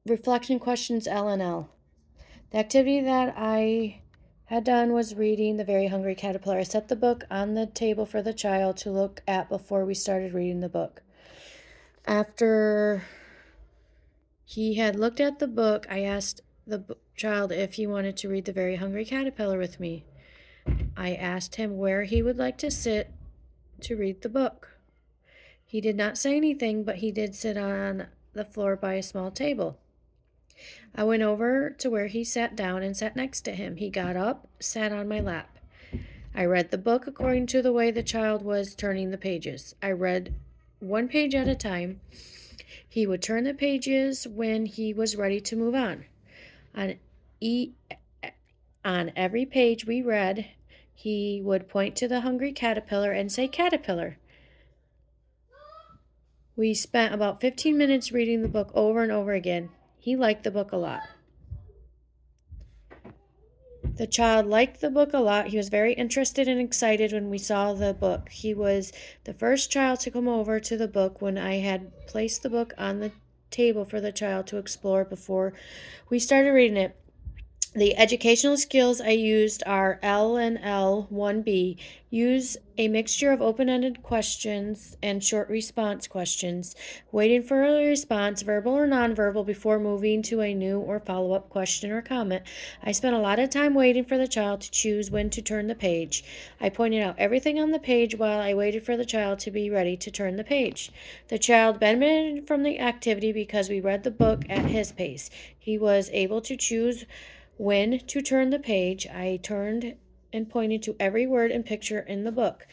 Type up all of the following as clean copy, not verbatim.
Reflection Questions L&L. The activity that I had done was reading The Very Hungry Caterpillar. I set the book on the table for the child to look at before we started reading the book. After he had looked at the book, I asked the child if he wanted to read The Very Hungry Caterpillar with me. I asked him where he would like to sit to read the book. He did not say anything, but he did sit on the floor by a small table. I went over to where he sat down and sat next to him. He got up, sat on my lap. I read the book according to the way the child was turning the pages. I read one page at a time. He would turn the pages when he was ready to move on. On every page we read, he would point to the hungry caterpillar and say, "Caterpillar." We spent about 15 minutes reading the book over and over again. He liked the book a lot. The child liked the book a lot. He was very interested and excited when we saw the book. He was the first child to come over to the book when I had placed the book on the table for the child to explore before we started reading it. The educational skills I used are L&L 1B. Use a mixture of open-ended questions and short response questions, waiting for a response, verbal or nonverbal, before moving to a new or follow-up question or comment. I spent a lot of time waiting for the child to choose when to turn the page. I pointed out everything on the page while I waited for the child to be ready to turn the page. The child benefited from the activity because we read the book at his pace. He was able to choose when to turn the page. I turned and pointed to every word and picture in the book.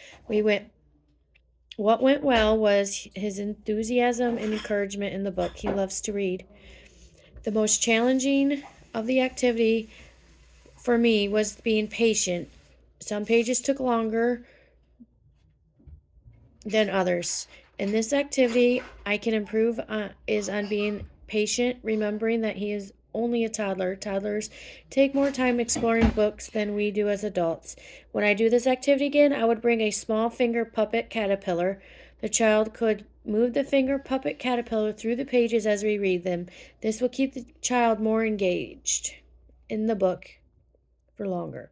What went well was his enthusiasm and encouragement in the book. He loves to read. The most challenging of the activity for me was being patient. Some pages took longer than others. In this activity, I can improve on being patient, remembering that he is only a toddler. Toddlers take more time exploring books than we do as adults. When I do this activity again, I would bring a small finger puppet caterpillar. The child could move the finger puppet caterpillar through the pages as we read them. This will keep the child more engaged in the book for longer.